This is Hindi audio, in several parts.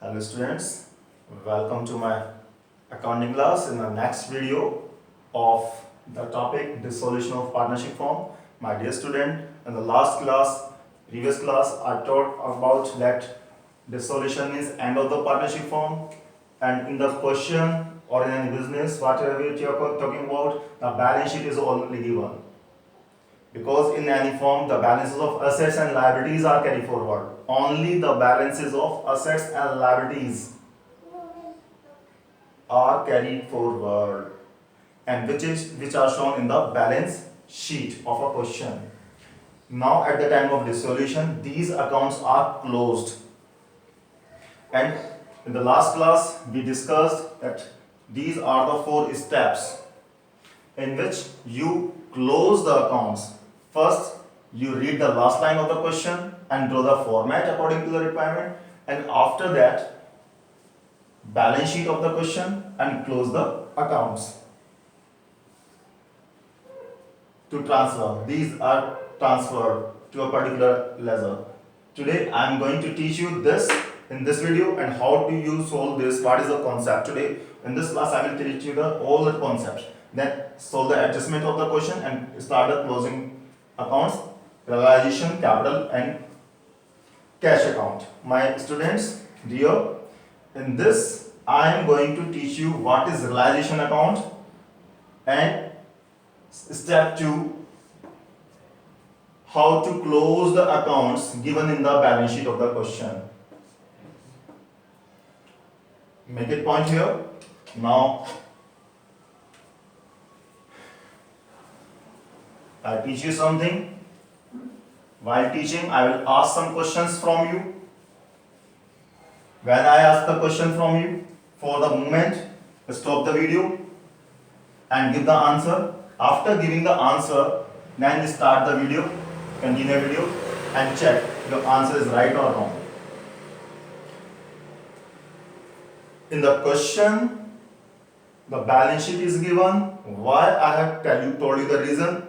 Hello students, welcome to my accounting class. In the next video of the topic dissolution of partnership form. My dear student, in the previous class I taught about that dissolution means end of the partnership form, and in the question or in any business whatever you are talking about, the balance sheet is already given. Because in any form the balances of assets and liabilities are carried forward. Only the balances of assets and liabilities are carried forward, and which are shown in the balance sheet of a question. Now at the time of dissolution these accounts are closed, and in the last class we discussed that these are the 4 steps in which you close the accounts. First, you read the last line of the question and draw the format according to the requirement, and after that, balance sheet of the question and close the accounts. To transfer, these are transferred to a particular ledger. Today, I am going to teach you this in this video, and how do you solve this, what is the concept. Today, in this class, I will teach you all the concepts. Then solve the adjustment of the question and start the closing accounts, realization, capital and cash account. My students, dear, in this I am going to teach you what is realization account, and step 2, how to close the accounts given in the balance sheet of the question. Make it point here. Now I teach you something. While teaching, I will ask some questions from you. When I ask the question from you, for the moment, stop the video and give the answer. After giving the answer, then start the video, continue video, and check your answer is right or wrong. In the question, the balance sheet is given. Why I have told you the reason.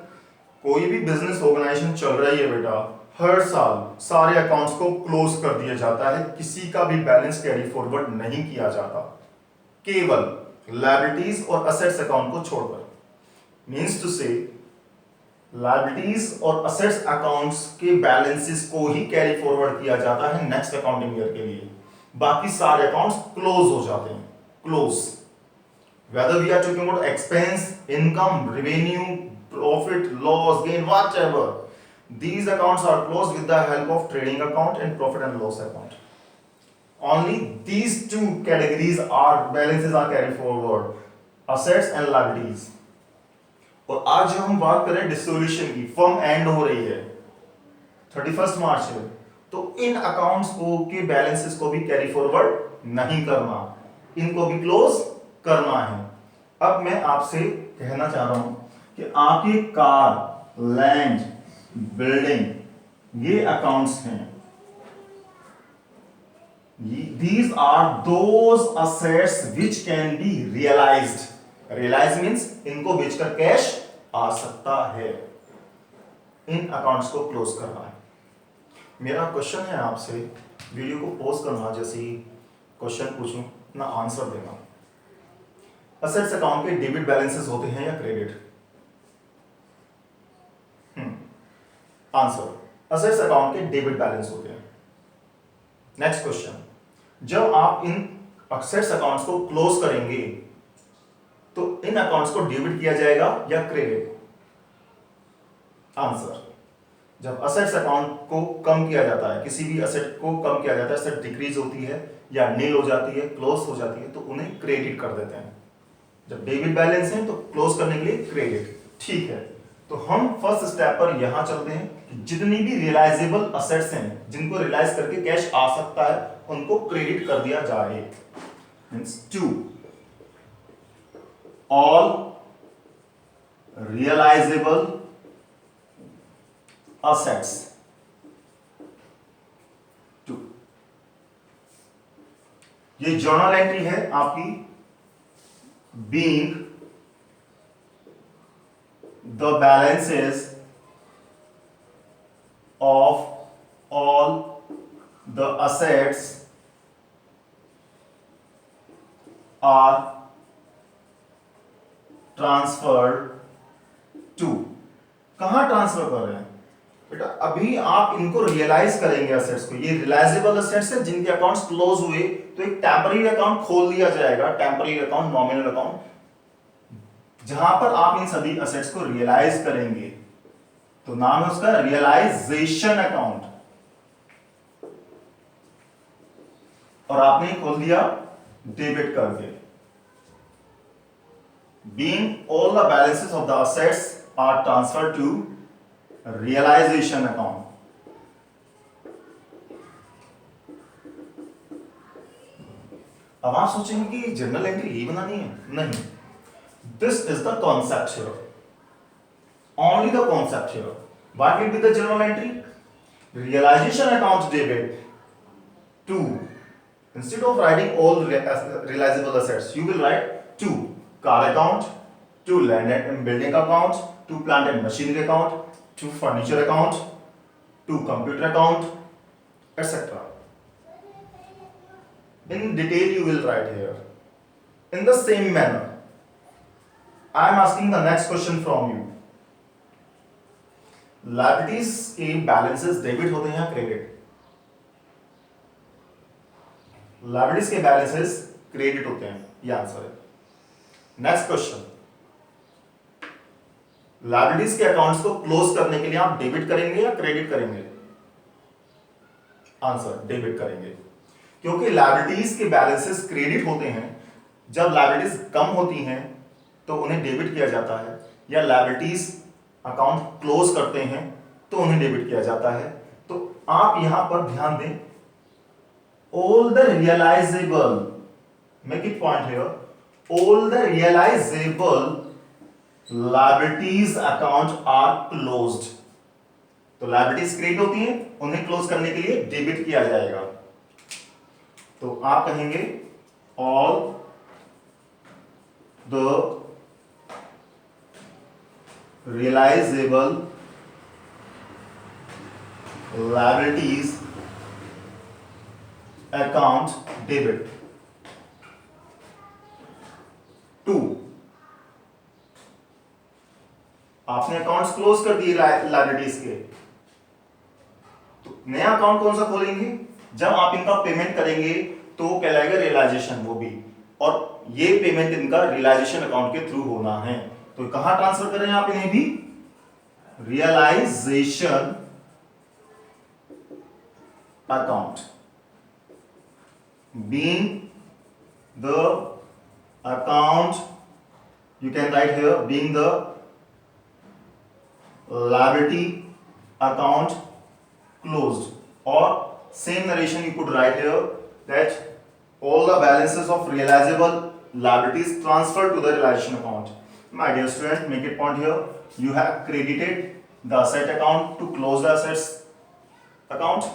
कोई भी बिजनेस ऑर्गेनाइजेशन चल रही है बेटा, हर साल सारे अकाउंट्स को क्लोज कर दिया जाता है, किसी का भी बैलेंस कैरी फॉरवर्ड नहीं किया जाता, केवल लायबिलिटीज और असेट्स अकाउंट को छोड़कर। मींस टू से लायबिलिटीज और असेट्स अकाउंट्स के बैलेंसेस को ही कैरी फॉरवर्ड किया जाता है नेक्स्ट अकाउंटिंग ईयर के लिए, बाकी सारे अकाउंट्स क्लोज हो जाते हैं। Close, whether we are talking about expense, income, revenue, profit, loss, gain, whatever, these accounts are closed with the help of trading account and profit and loss account. Only these 2 categories are balances are carried forward, assets and liabilities. और आज जो हम बात करें डिसोल्यूशन की, फर्म एंड हो रही है 31 मार्च है, तो इन अकाउंट्स को के बैलेंसेस को भी कैरी फॉरवर्ड नहीं करना, इनको भी क्लोज करना है। अब मैं आपसे कहना चाह रहा हूं कि आपकी कार, लैंड, बिल्डिंग, ये अकाउंट्स हैं। These are those assets which can be realized. Realize means इनको बेचकर कैश आ सकता है। इन अकाउंट्स को क्लोज करना है। मेरा क्वेश्चन है आपसे, वीडियो को पॉज करना, जैसे ही क्वेश्चन पूछूं ना आंसर देना। असेट्स अकाउंट के डेबिट बैलेंसेस होते हैं या क्रेडिट? आंसर, असेट्स अकाउंट के डेबिट बैलेंस होते हैं। नेक्स्ट क्वेश्चन, जब आप इन असेट्स अकाउंट्स को क्लोज करेंगे तो इन अकाउंट्स को डेबिट किया जाएगा या क्रेडिट? आंसर, जब असेट्स अकाउंट को कम किया जाता है, किसी भी असेट को कम किया जाता है, असेट डिक्रीज होती है या नील हो जाती है, क्लोज हो जाती है, तो उन्हें क्रेडिट कर देते हैं। जब डेबिट बैलेंस है तो क्लोज करने के लिए क्रेडिट। ठीक है, तो हम फर्स्ट स्टेप पर यहां चलते हैं कि जितनी भी रियलाइजेबल असेट्स हैं, जिनको रियलाइज करके कैश आ सकता है, उनको क्रेडिट कर दिया जाए। Means 2, all realisable assets, 2। ये जर्नल एंट्री है आपकी, being the balances of all the assets are transferred to, कहां ट्रांसफर कर रहे हैं बेटा? अभी आप इनको रियलाइज करेंगे असेट्स को, ये रियलाइजेबल असेट्स है जिनके अकाउंट्स क्लोज हुए, तो एक टेम्पररी अकाउंट खोल दिया जाएगा, टेम्पररी अकाउंट, नॉमिनल अकाउंट, जहां पर आप इन सभी असेट्स को रियलाइज करेंगे, तो नाम है उसका रियलाइजेशन अकाउंट, और आपने खोल दिया डेबिट करके। Being all the balances of the assets are transferred to realisation account. अब आप सोचेंगे कि जर्नल एंट्री ही बनानी है, नहीं, this is the concept here, only the concept here. What will be the journal entry? Realization account debit to, instead of writing all realizable assets, you will write to car account, to land and building account, to plant and machinery account, to furniture account, to computer account, etc. In detail you will write here. In the same manner, I am asking the next question from you. Liabilities के बैलेंसेस डेबिट होते हैं या क्रेडिट? लायबिलिटीज के बैलेंसेस क्रेडिट होते हैं, ये आंसर है। नेक्स्ट क्वेश्चन, लायबिलिटीज के अकाउंट्स को क्लोज करने के लिए आप डेबिट करेंगे या क्रेडिट करेंगे? आंसर डेबिट करेंगे, क्योंकि लायबिलिटीज के बैलेंसेस क्रेडिट होते हैं जब लायबिलिटीज कम होती हैं तो उन्हें डेबिट किया जाता है, या लायबिलिटीज अकाउंट क्लोज करते हैं तो उन्हें डेबिट किया जाता है। तो आप यहां पर ध्यान दें, all the realizable, make it point here, all the realizable liabilities account are closed। तो लायबिलिटीज क्रेडिट होती हैं, उन्हें क्लोज करने के लिए डेबिट किया जाएगा। तो आप कहेंगे all the realizable liabilities account debit to, आपने अकाउंट्स क्लोज कर दिए लायबिलिटीज के, तो नया अकाउंट कौन सा खोलेंगे? जब आप इनका पेमेंट करेंगे तो कहलाएगा रियलाइजेशन, वो भी, और ये पेमेंट इनका रियलाइजेशन अकाउंट के थ्रू होना है। तो कहां ट्रांसफर करें आप इन्हें भी? Realisation account, being the account, you can write here, being the liability account closed, or same narration you could write here that all the balances of realizable liabilities transferred to the realization account. My dear student, make it point here, you have credited the asset account to close the assets account,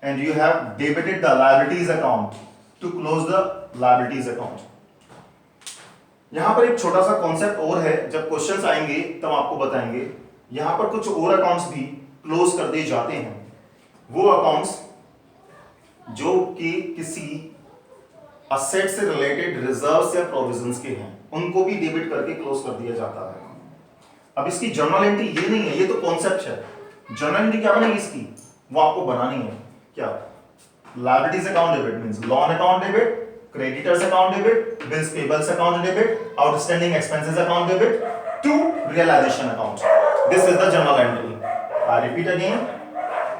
and you have debited the liabilities account to close the liabilities account. यहां पर एक छोटा सा कॉन्सेप्ट और है, जब क्वेश्चंस आएंगे तब आपको बताएंगे। यहां पर कुछ और अकाउंट्स भी क्लोज कर दिए जाते हैं, वो अकाउंट्स जो कि किसी असेट से रिलेटेड रिजर्व्स या प्रोविजंस के हैं, उनको भी डेबिट करके क्लोज कर दिया जाता है। अब इसकी जर्नल एंट्री ये नहीं है, ये तो कॉन्सेप्ट है। जर्नल एंट्री क्या बनेगी इसकी, वो आपको बनानी है। क्या? Liabilities account debit means loan account debit, creditors account debit, bills payables account debit, outstanding expenses account debit to realisation account. This is the journal entry. I repeat again,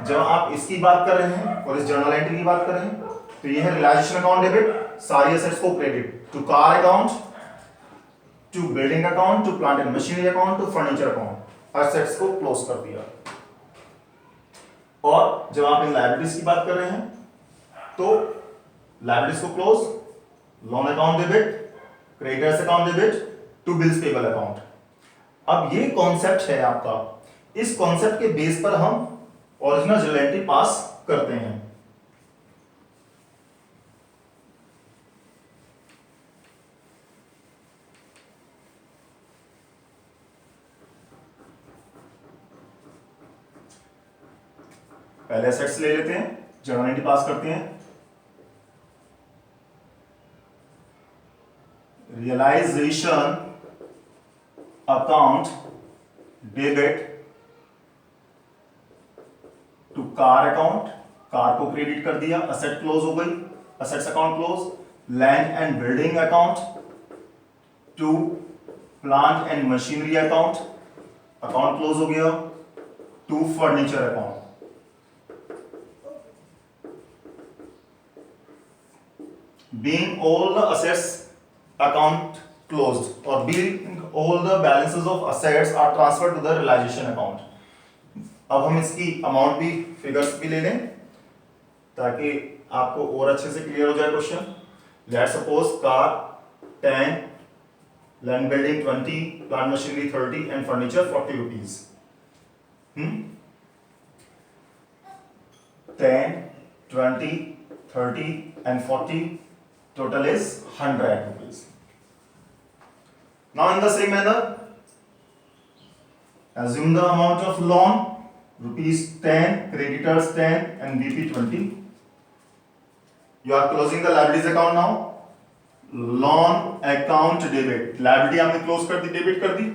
जब आप इसकी बात कर रहे हैं और इस जर्नल एंट्री की बात कर रहे हैं, तो ये है रियलाइजेशन अकाउंट डेबिट, सारी असेट्स को credit to car account, to building account, to plant and machinery account, to furniture account, assets को क्लोज कर दिया। और जब आप इन लायबिलिटीज की बात कर रहे हैं तो लायबिलिटीज को close, loan account debit, creditors account debit to bills payable account. अब ये कॉन्सेप्ट है आपका, इस कॉन्सेप्ट के बेस पर हम ओरिजिनल जर्नल एंट्री पास करते हैं। पहले असेट्स ले लेते हैं, जर्नल एंट्री पास करते हैं। realization account debit to car account, car को क्रेडिट कर दिया, असेट क्लोज हो गई, assets account close. Land and building account to plant and machinery account, account close हो गया। To furniture account, being all the assets account closed or being all the balances of assets are transferred to the realization account। अब हम इसकी अमाउंट भी फिगर्स भी ले लें ताकि आपको और अच्छे से क्लियर हो जाए question. Let's suppose car 10, land building 20, plant machinery 30 and furniture 40 rupees. 10, 20, 30 and 40, total is 100 rupees। Now in the same manner, assume the amount of loan rupees 10, creditors 10 and BP 20। You are closing the liabilities account now। loan account debit, liability आपने क्लोज कर दी, डेबिट कर दी।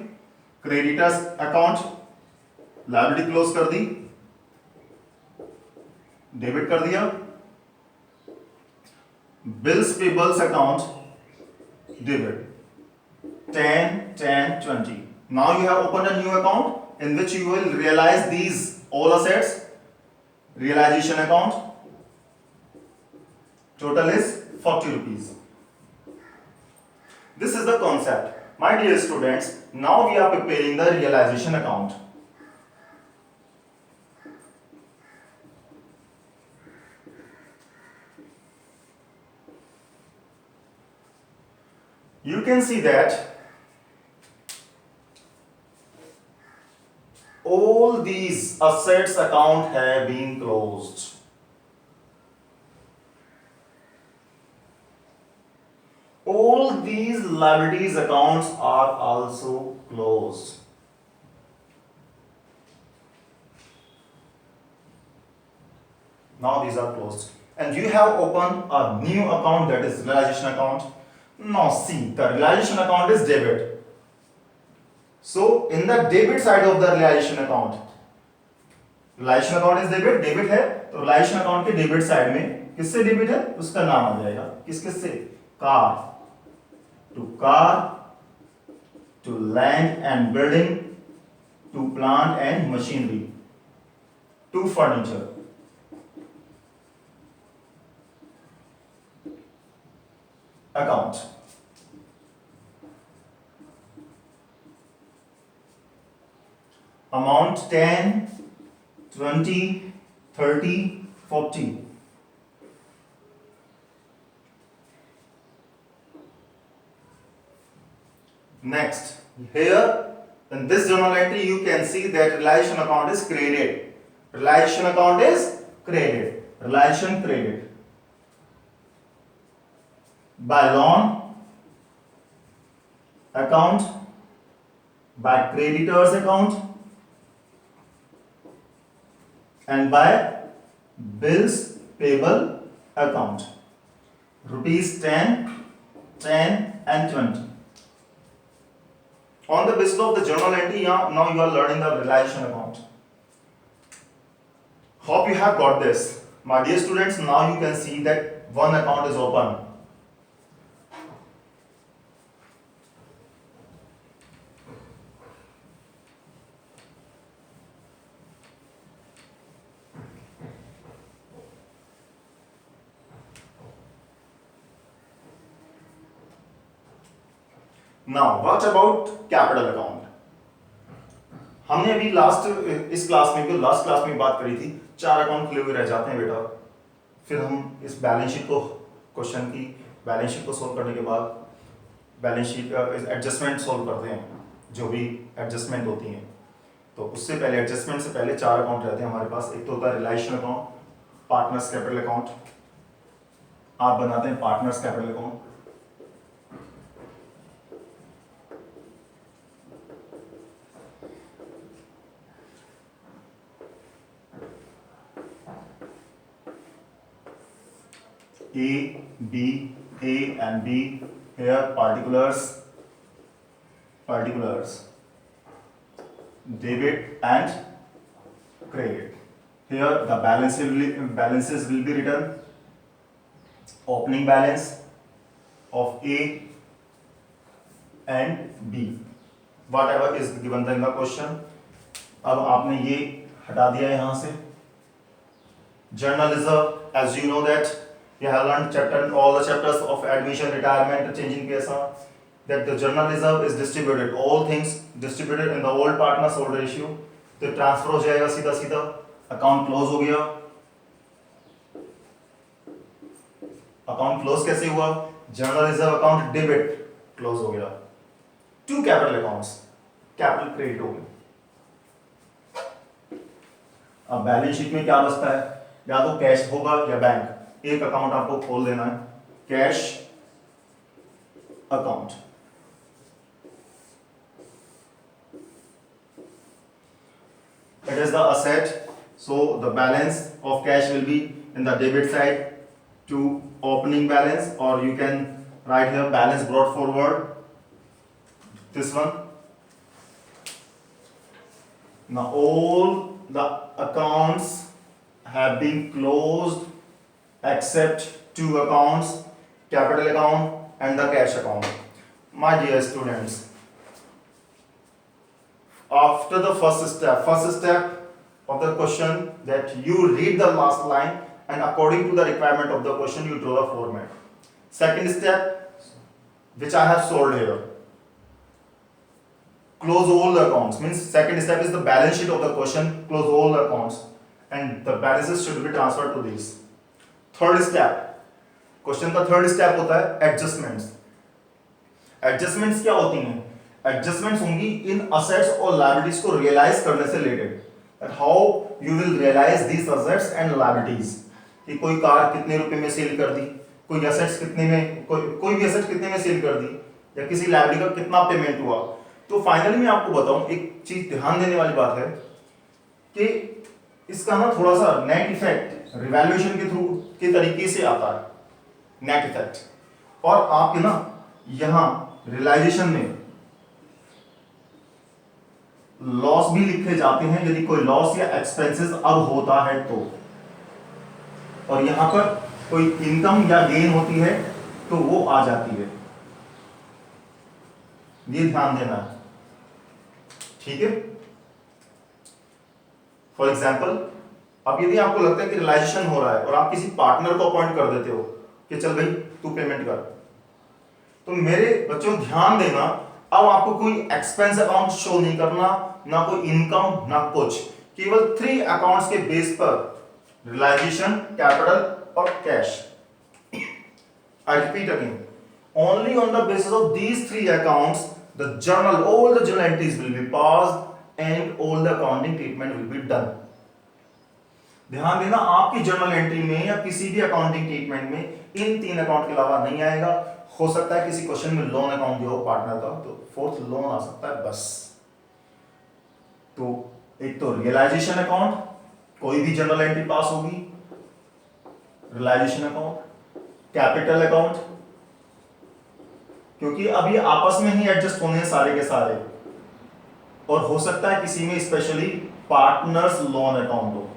creditors account liability क्लोज कर दी, डेबिट कर दिया। bills payables account debit 10, 10, 20। now you have opened a new account in which you will realize these all assets। realization account, total is 40 rupees। this is the concept my dear students। now we are preparing the realization account। you can see that all these assets account have been closed। all these liabilities accounts are also closed। now these are closed and you have opened a new account, that is realization account। now see, the realization account is debit, so in the debit side of the realization account, realization account is debit, debit है तो realization account के debit side में किससे debit है, उसका नाम आ जाएगा, किस किस से, car to land and building to plant and machinery to furniture। account amount 10, 20, 30, 40। next, here in this journal entry you can see that realization account is credited, realization account is credited, realization credit by loan account, by creditors account and by bills payable account, rupees 10, 10 and 20। on the basis of the journal entry, now you are learning the realization account। hope you have got this my dear students। now you can see that one account is open। now what about capital account। हमने अभी इस क्लास में भी लास्ट क्लास में बात करी थी, 4 अकाउंट खुले हुए रह जाते हैं बेटा। फिर हम इस बैलेंस शीट को, क्वेश्चन की बैलेंस शीट को सोल्व करने के बाद बैलेंस शीट एडजस्टमेंट सोल्व करते हैं, जो भी एडजस्टमेंट होती हैं। तो उससे पहले, एडजस्टमेंट से पहले 4 अकाउंट रहते हैं हमारे पास। एक तो होता है realisation account, partners capital account, आप बनाते हैं partners capital account. A, B, A and B here particulars debit and credit. Here the balances will be written. Opening balance of A and B, whatever is given in the question. अब आपने ये हटा दिया यहां से. Journal reserve, as you know that you have learned all the chapters of admission, retirement, changing PSR, that the journal reserve is distributed, all things distributed in the old partners old ratio. तो ट्रांसफर हो जाएगा सीधा सीधा, अकाउंट क्लोज हो गया. अकाउंट क्लोज कैसे हुआ? General reserve account debit close हो गया. To capital accounts, capital credit हो गया. अब बैलेंस शीट में क्या बचता है? या तो कैश होगा या बैंक. एक अकाउंट आपको खोल देना है, cash account. It is the asset, so the balance of cash will be in the debit side to opening balance, or you can write here balance brought forward, this one. Now all the accounts have been closed except two accounts, capital account and the cash account. My dear students, after the first step of the question, that you read the last line and according to the requirement of the question you draw the format. Second step, which I have solved here, close all the accounts, means second step is the balance sheet of the question, close all the accounts and the balances should be transferred to these. Third step, question का थर्ड स्टेप होता है एडजस्टमेंट्स. एडजस्टमेंट्स क्या होती हैं? एडजस्टमेंट्स होंगी इन असेट्स और लायबिलिटीज को रियलाइज करने से related. That how you will realise these assets and liabilities. कि कोई कार कितने रुपए में सेल कर दी, कोई असेट्स कितने में, कोई भी असेट्स कितने में सेल कर दी, या किसी लायबिलिटी का कितना पेमेंट हुआ. तो फाइनली मैं आपको बताऊं, एक चीज ध्यान देने वाली बात है कि इसका ना थोड़ा सा नेट इफेक्ट रिवैल्यूएशन के थ्रू के तरीके से आता है, नेट इफेक्ट. और आपके ना यहां रियलाइजेशन में लॉस भी लिखे जाते हैं यदि कोई लॉस या एक्सपेंसेस अब होता है तो, और यहां पर कोई इनकम या गेन होती है तो वो आ जाती है. ये ध्यान देना है, ठीक है. फॉर एग्जाम्पल, अब यदि आपको लगता है कि रियलाइजेशन हो रहा है और आप किसी पार्टनर को अपॉइंट कर देते हो कि चल भाई तू पेमेंट कर, तो मेरे बच्चों ध्यान देना, अब आपको कोई एक्सपेंस अकाउंट शो नहीं करना, ना कोई इनकम ना कुछ. केवल 3 अकाउंट्स के बेस पर रियलाइजेशन, कैपिटल और cash. I repeat again, only on the basis of these 3 accounts all the journal entries will be passed and all the accounting treatment will be done. ध्यान देना, आपकी जर्नल एंट्री में या किसी भी अकाउंटिंग ट्रीटमेंट में इन 3 अकाउंट के अलावा नहीं आएगा. हो सकता है किसी क्वेश्चन में लोन अकाउंट दिया हो पार्टनर का, तो 4th लोन आ सकता है बस. तो एक तो रियलाइजेशन अकाउंट, कोई भी जर्नल एंट्री पास होगी, रियलाइजेशन अकाउंट, कैपिटल अकाउंट, क्योंकि अभी आपस में ही एडजस्ट होने हैं सारे के सारे, और हो सकता है किसी में स्पेशली पार्टनर्स लोन अकाउंट हो,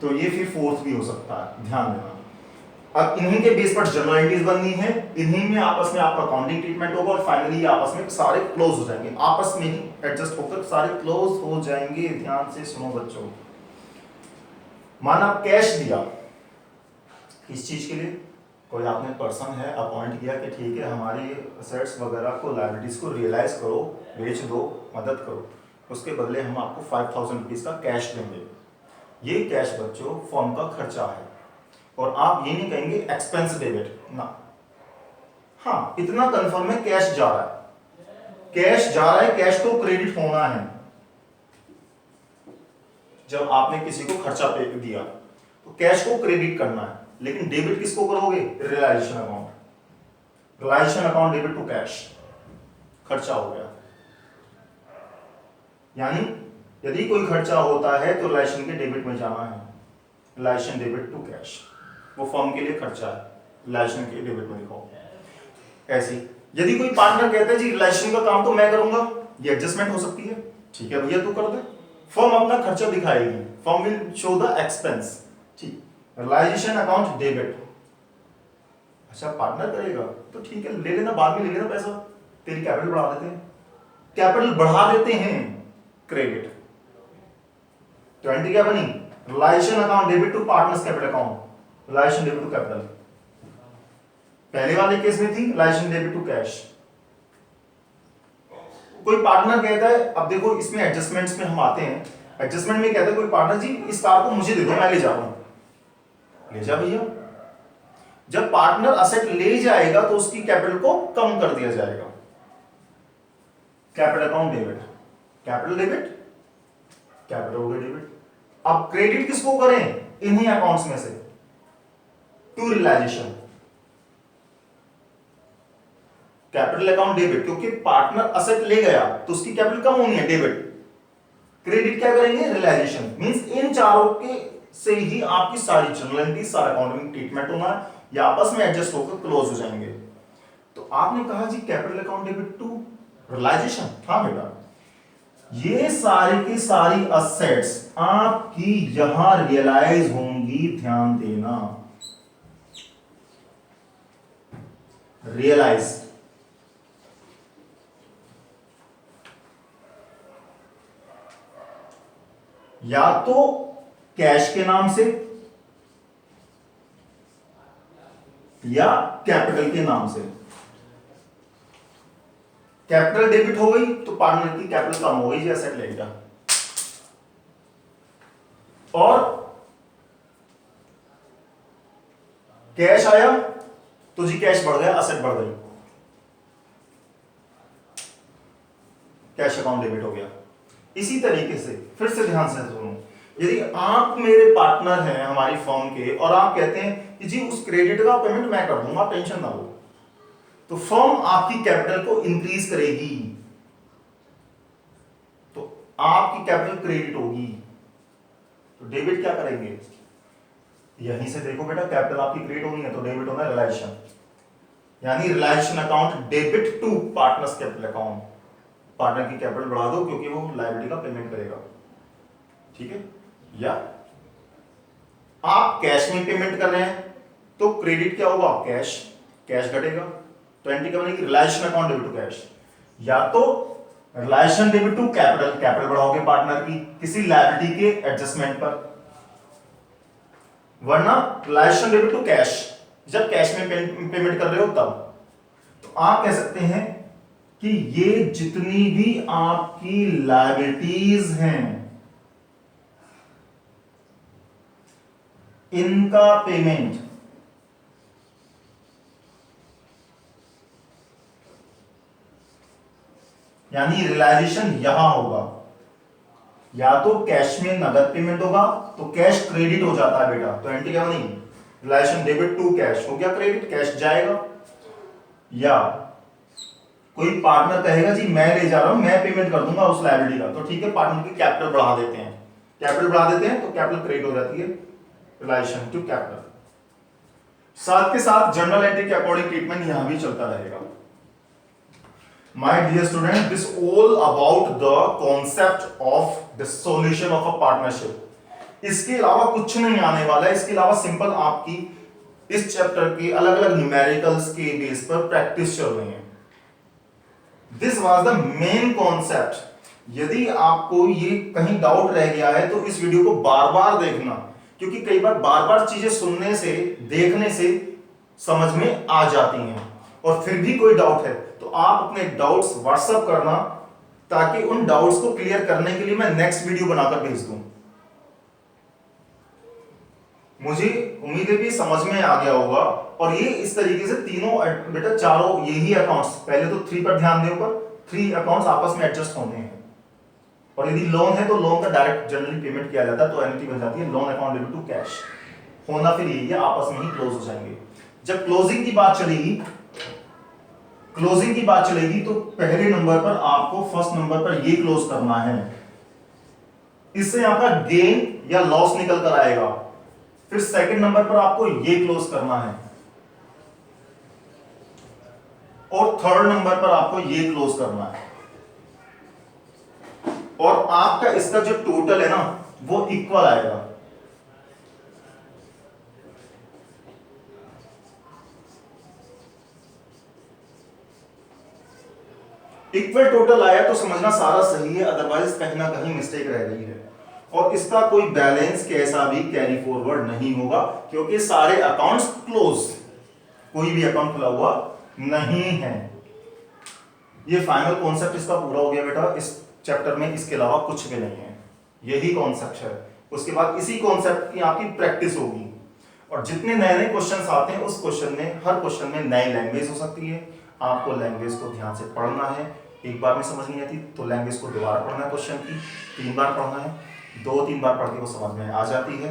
तो ये फिर 4th भी हो सकता है. ध्यान देना. अब इन्हीं के बेस पर जर्नल एंट्रीज बननी है, इन्हीं में आपस में आपका अकाउंटिंग ट्रीटमेंट होगा और फाइनली आपस में सारे क्लोज हो जाएंगे, आपस में ही एडजस्ट होकर सारे क्लोज हो जाएंगे. ध्यान से सुनो बच्चों. माना कैश दिया, किस चीज के लिए? कोई आपने पर्सन है अपॉइंट किया कि ठीक है हमारी असेट्स वगैरह को, लायबिलिटीज को रियलाइज करो, बेच दो, मदद करो, उसके बदले हम आपको 5000 रुपीज का कैश देंगे. ये कैश बच्चों फॉर्म का खर्चा है, और आप ये नहीं कहेंगे एक्सपेंस डेबिट ना. हाँ, इतना कंफर्म है कैश जा रहा है, कैश जा रहा है, कैश को क्रेडिट होना है. जब आपने किसी को खर्चा पे दिया तो कैश को क्रेडिट करना है, लेकिन डेबिट किसको करोगे? Realisation account. Realisation account debit to cash, खर्चा हो गया. यानी यदि कोई खर्चा होता है तो रियलाइजेशन के डेबिट में जाना है, रियलाइजेशन डेबिट टू कैश. वो फर्म के लिए खर्चा है, रिलेशन के डेबिट में लिखो। ऐसी यदि कोई पार्टनर कहता है जी रिलेशन का काम तो मैं करूंगा, ये एडजस्टमेंट हो सकती है, ठीक है भैया तू कर दे, फर्म अपना खर्चा दिखाएगी, firm will show the expense, ठीक। रिलाइजेशन अकाउंट डेबिट, अच्छा पार्टनर करेगा तो ठीक है, ले लेना, बाद में ले लेना पैसा, तेरी कैपिटल बढ़ा देते हैं, कैपिटल बढ़ा देते हैं, क्रेडिट। 20 क्या बनी, realisation account debit to partners capital account, realisation debit to capital. पहले वाले केस में थी रिलाइजेशन डेबिट टू कैश। कोई पार्टनर कहता है, अब देखो इसमें एडजस्टमेंट्स में हम आते हैं, एडजस्टमेंट में कहता है कोई पार्टनर जी इस कार को मुझे दे दो, मैं ले जा रहा हूं, ले जा भैया। जब पार्टनर असेट ले जाएगा तो उसकी कैपिटल को कम कर दिया जाएगा, capital account debit, capital debit, capital हो गया डेबिट। अब क्रेडिट किसको करें, इन्हीं अकाउंट्स में से, to realisation, capital account debit, क्योंकि पार्टनर असेट ले गया तो उसकी कैपिटल कम होनी है, डेबिट। क्रेडिट क्या करेंगे, रियलाइजेशन, मींस इन चारों के से ही आपकी सारी जनरल एंट्री, सारा अकाउंटिंग ट्रीटमेंट होना है, या आपस में एडजस्ट होकर क्लोज हो जाएंगे। तो आपने कहा जी capital account debit to realization, हाँ बेटा, ये सारी की सारी असेट्स आपकी यहां रियलाइज होंगी, ध्यान देना, रियलाइज, या तो कैश के नाम से या कैपिटल के नाम से। कैपिटल डेबिट हो गई तो पार्टनर की कैपिटल कम हो गई जी, एसेट लेगा, और कैश आया तो जी कैश बढ़ गया, एसेट बढ़ गई, कैश अकाउंट डेबिट हो गया। इसी तरीके से फिर से ध्यान से सुनो, यदि आप मेरे पार्टनर हैं हमारी फर्म के और आप कहते हैं कि जी उस क्रेडिट का पेमेंट मैं कर दूंगा, टेंशन ना लो, तो फर्म आपकी कैपिटल को इंक्रीज करेगी, तो आपकी कैपिटल क्रेडिट होगी, तो डेबिट क्या करेंगे, यहीं से देखो बेटा, कैपिटल आपकी क्रेडिट होनी है तो डेबिट होना है रियलाइजेशन, यानी realisation account debit to partners capital account, partner की कैपिटल बढ़ा दो क्योंकि वो लायबिलिटी का पेमेंट करेगा, ठीक है। या आप कैश में पेमेंट कर रहे हैं तो क्रेडिट क्या होगा, कैश, कैश घटेगा, 20 का बनेगी realization account debit to cash, या तो realization debit to capital, capital बढ़ाओगे पार्टनर की किसी लायबिलिटी के एडजस्टमेंट पर, वरना रियलाइजेशन डेबिट टू कैश, जब कैश में पेमेंट कर रहे हो तब। तो आप कह सकते हैं कि ये जितनी भी आपकी लायबिलिटीज हैं इनका पेमेंट यानी रियलाइजेशन यहां होगा, या तो कैश में नगद पेमेंट होगा तो कैश क्रेडिट हो जाता है बेटा, तो एंटी क्या बनी, रियलाइजेशन डेबिट टू कैश हो गया क्रेडिट, कैश जाएगा। या कोई पार्टनर कहेगा जी मैं ले जा रहा हूं, मैं पेमेंट कर दूंगा उस लायबिलिटी का, तो ठीक है, पार्टनर की कैपिटल बढ़ा देते हैं, कैपिटल बढ़ा देते हैं तो कैपिटल क्रेडिट हो जाती है, रिलेशन टू कैपिटल। साथ के साथ जनरल एंट्री के अकॉर्डिंग ट्रीटमेंट यहां भी चलता रहेगा। My dear student, this all about the concept of the solution of a partnership. इसके अलावा कुछ नहीं आने वाला है, इसके अलावा सिंपल आपकी इस चैप्टर के अलग अलग न्यूमेरिकल्स के बेस पर प्रैक्टिस चल रही है। This was the main concept. यदि आपको ये कहीं डाउट रह गया है तो इस वीडियो को बार बार देखना, क्योंकि कई बार बार चीजें सुनने से, देखने से समझ में आ जाती हैं, और फिर भी कोई डाउट है तो आप अपने डाउट्स व्हाट्सएप करना, ताकि उन डाउट्स को क्लियर करने के लिए मैं नेक्स्ट वीडियो बनाकर भेज दूं। मुझे उम्मीद है कि समझ में आ गया होगा। और ये इस तरीके से तीनों बेटा चारों यही अकाउंट्स, पहले तो 3 पर ध्यान दें, ऊपर 3 अकाउंट्स आपस में एडजस्ट होने हैं, और यदि लोन है तो लोन का डायरेक्ट जनरली पेमेंट किया जाता है, तो एनटी बन जाती है loan account debit to cash. होना फिर यही है, आपस में ही क्लोज हो जाएंगे। जब क्लोजिंग की बात चलेगी, तो पहले नंबर पर आपको फर्स्ट नंबर पर ये क्लोज करना है, इससे आपका गेन या लॉस निकल कर आएगा। फिर सेकंड नंबर पर आपको ये क्लोज करना है, और थर्ड नंबर पर आपको ये क्लोज करना है, और आपका इसका जो टोटल है ना वो इक्वल आएगा। इक्वल टोटल आया तो समझना सारा सही है, अदरवाइज कहीं ना कहीं मिस्टेक रह गई है। और इसका कोई बैलेंस कैसा भी कैरी फॉरवर्ड नहीं होगा, क्योंकि सारे अकाउंट्स क्लोज, कोई भी अकाउंट खुला हुआ नहीं है। ये फाइनल कॉन्सेप्ट इसका पूरा हो गया बेटा इस चैप्टर में, इसके अलावा कुछ भी नहीं है, यही कॉन्सेप्ट है। उसके बाद इसी कॉन्सेप्ट की आपकी प्रैक्टिस होगी, और जितने नए नए क्वेश्चंस आते हैं उस क्वेश्चन में, हर क्वेश्चन में नई लैंग्वेज हो सकती है। आपको लैंग्वेज को ध्यान से पढ़ना है, एक बार में समझ नहीं आती तो लैंग्वेज को दोबारा पढ़ना है, क्वेश्चन की 3 बार पढ़ना है, 2-3 बार पढ़ के वो समझ में आ जाती है,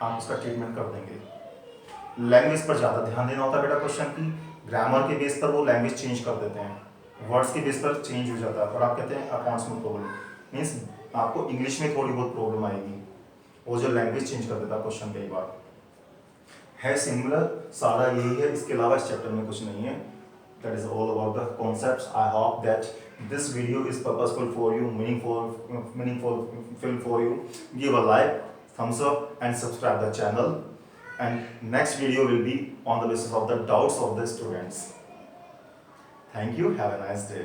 आप उसका ट्रीटमेंट कर देंगे। लैंग्वेज पर ज़्यादा ध्यान देना होता है बेटा क्वेश्चन की, ग्रामर के बेस पर वो लैंग्वेज चेंज कर देते हैं, वर्ड्स के बेस पर चेंज हो जाता है, और आप कहते हैं अकाउंट्स में प्रॉब्लम, मीन्स आपको इंग्लिश में थोड़ी बहुत प्रॉब्लम आएगी, वो जो लैंग्वेज चेंज कर देता है क्वेश्चन कई बार। है सिमिलर, सारा यही है, इसके अलावा इस चैप्टर में कुछ नहीं है। That is all about the concepts. I hope that this video is purposeful for you, meaningful for you. Give a like, thumbs up, and subscribe the channel. And next video will be on the basis of the doubts of the students. Thank you. Have a nice day.